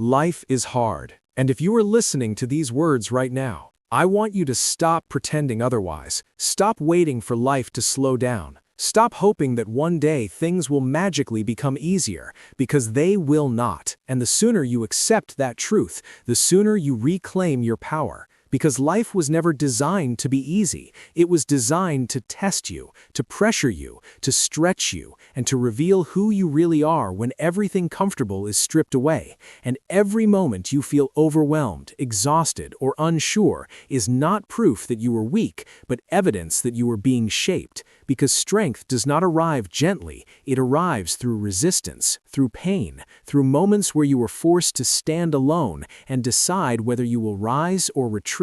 Life is hard, and if you are listening to these words right now, I want you to stop pretending otherwise. Stop waiting for life to slow down. Stop hoping that one day things will magically become easier, because they will not. And the sooner you accept that truth, the sooner you reclaim your power. Because life was never designed to be easy. It was designed to test you, to pressure you, to stretch you, and to reveal who you really are when everything comfortable is stripped away. And every moment you feel overwhelmed, exhausted, or unsure is not proof that you were weak, but evidence that you were being shaped. Because strength does not arrive gently, it arrives through resistance, through pain, through moments where you were forced to stand alone and decide whether you will rise or retreat.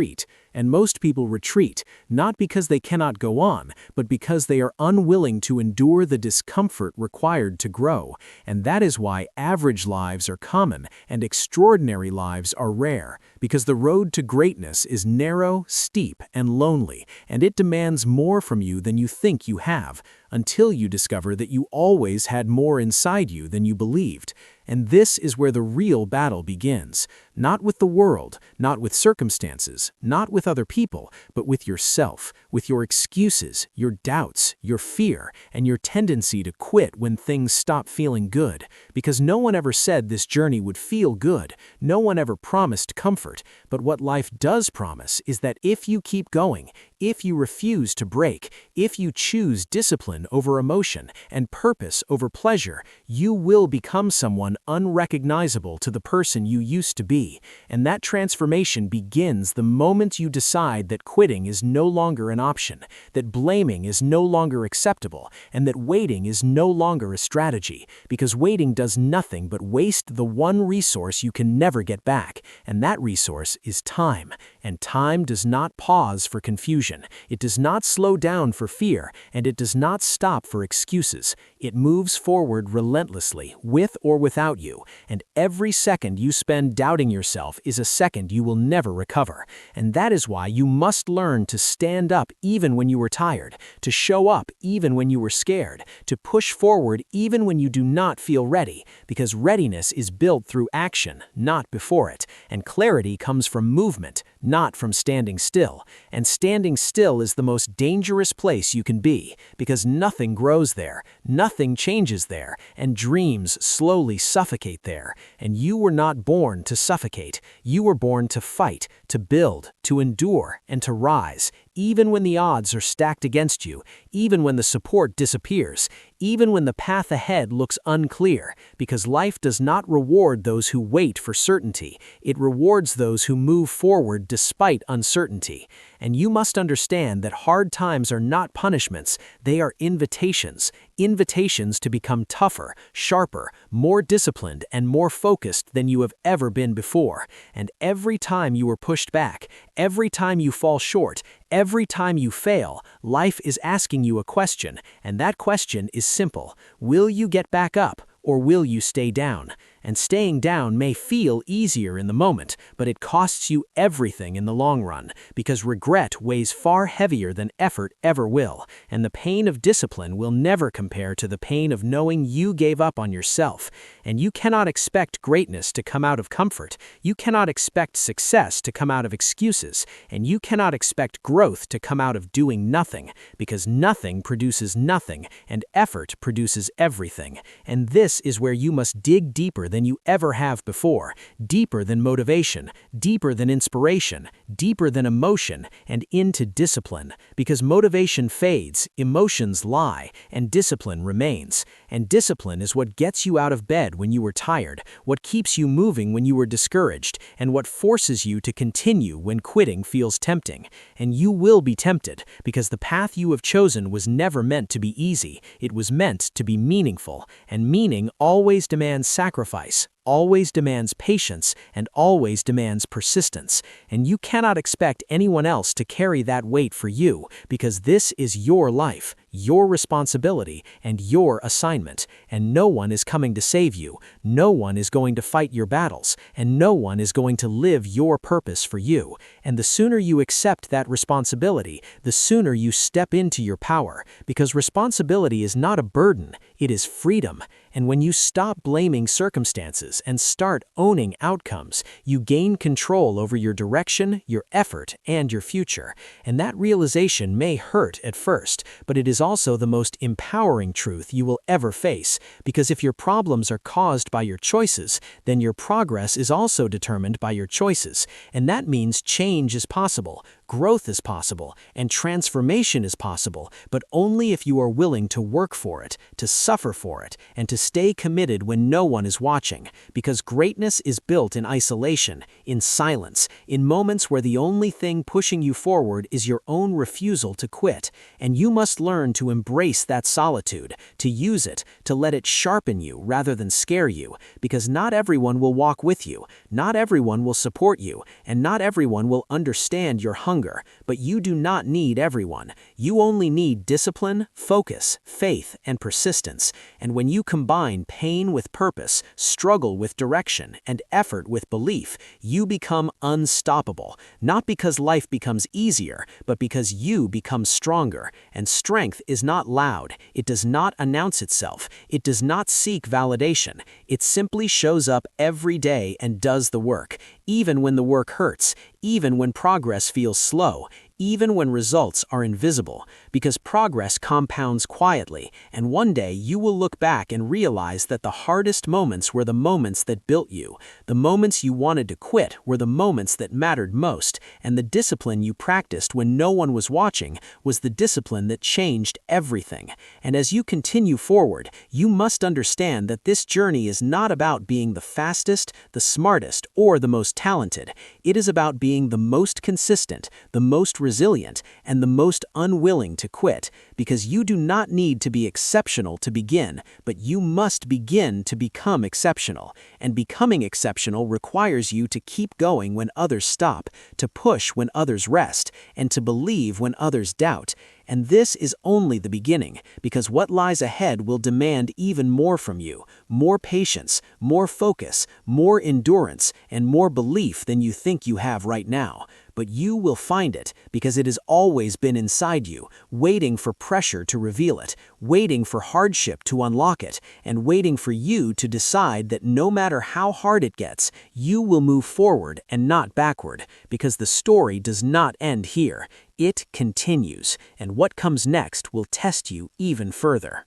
And most people retreat, not because they cannot go on, but because they are unwilling to endure the discomfort required to grow. And that is why average lives are common and extraordinary lives are rare, because the road to greatness is narrow, steep, and lonely, and it demands more from you than you think you have, until you discover that you always had more inside you than you believed. And this is where the real battle begins. Not with the world, not with circumstances, not with other people, but with yourself, with your excuses, your doubts, your fear, and your tendency to quit when things stop feeling good. Because no one ever said this journey would feel good. No one ever promised comfort. But what life does promise is that if you keep going, if you refuse to break, if you choose discipline over emotion and purpose over pleasure, you will become someone unrecognizable to the person you used to be. And that transformation begins the moment you decide that quitting is no longer an option, that blaming is no longer acceptable, and that waiting is no longer a strategy. Because waiting does nothing but waste the one resource you can never get back, and that resource is time. And time does not pause for confusion. It does not slow down for fear, and it does not stop for excuses. It moves forward relentlessly, with or without you, and every second you spend doubting yourself is a second you will never recover. And that is why you must learn to stand up even when you were tired, to show up even when you were scared, to push forward even when you do not feel ready, because readiness is built through action, not before it, and clarity comes from movement, not from standing still. And standing still is the most dangerous place you can be, because nothing grows there, nothing changes there, and dreams slowly suffocate there. And you were not born to suffocate. You were born to fight, to build, to endure, and to rise, even when the odds are stacked against you, even when the support disappears, even when the path ahead looks unclear, because life does not reward those who wait for certainty. It rewards those who move forward despite uncertainty. And you must understand that hard times are not punishments, they are invitations. Invitations to become tougher, sharper, more disciplined, and more focused than you have ever been before. And every time you are pushed back, every time you fall short, every time you fail, life is asking you a question, and that question is simple. Will you get back up, or will you stay down? And staying down may feel easier in the moment, but it costs you everything in the long run, because regret weighs far heavier than effort ever will, and the pain of discipline will never compare to the pain of knowing you gave up on yourself. And you cannot expect greatness to come out of comfort, you cannot expect success to come out of excuses, and you cannot expect growth to come out of doing nothing, because nothing produces nothing, and effort produces everything. And this is where you must dig deeper than you ever have before, deeper than motivation, deeper than inspiration, deeper than emotion, and into discipline. Because motivation fades, emotions lie, and discipline remains. And discipline is what gets you out of bed when you were tired, what keeps you moving when you were discouraged, and what forces you to continue when quitting feels tempting. And you will be tempted, because the path you have chosen was never meant to be easy. It was meant to be meaningful, and meaning always demands sacrifice, always demands patience, and always demands persistence. And you cannot expect anyone else to carry that weight for you, because this is your life, your responsibility, and your assignment. And no one is coming to save you, no one is going to fight your battles, and no one is going to live your purpose for you. And the sooner you accept that responsibility, the sooner you step into your power, because responsibility is not a burden, it is freedom. And when you stop blaming circumstances and start owning outcomes, you gain control over your direction, your effort, and your future. And that realization may hurt at first, but it is also the most empowering truth you will ever face, because if your problems are caused by your choices, then your progress is also determined by your choices. And that means change is possible, growth is possible, and transformation is possible, but only if you are willing to work for it, to suffer for it, and to stay committed when no one is watching, because greatness is built in isolation, in silence, in moments where the only thing pushing you forward is your own refusal to quit. And you must learn to embrace that solitude, to use it, to let it sharpen you rather than scare you, because not everyone will walk with you, not everyone will support you, and not everyone will understand your hunger, but you do not need everyone. You only need discipline, focus, faith, and persistence. And when you combine pain with purpose, struggle with direction, and effort with belief, you become unstoppable, not because life becomes easier, but because you become stronger. And strength is not loud, it does not announce itself, it does not seek validation, it simply shows up every day and does the work, even when the work hurts, even when progress feels slow, even when results are invisible, because progress compounds quietly, and one day you will look back and realize that the hardest moments were the moments that built you. The moments you wanted to quit were the moments that mattered most, and the discipline you practiced when no one was watching was the discipline that changed everything. And as you continue forward, you must understand that this journey is not about being the fastest, the smartest, or the most talented. It is about being the most consistent, the most resilient, and the most unwilling to quit, because you do not need to be exceptional to begin, but you must begin to become exceptional. And becoming exceptional requires you to keep going when others stop, to push when others rest, and to believe when others doubt. And this is only the beginning, because what lies ahead will demand even more from you, more patience, more focus, more endurance, and more belief than you think you have right now. But you will find it, because it has always been inside you, waiting for pressure to reveal it, waiting for hardship to unlock it, and waiting for you to decide that no matter how hard it gets, you will move forward and not backward, because the story does not end here. It continues, and what comes next will test you even further.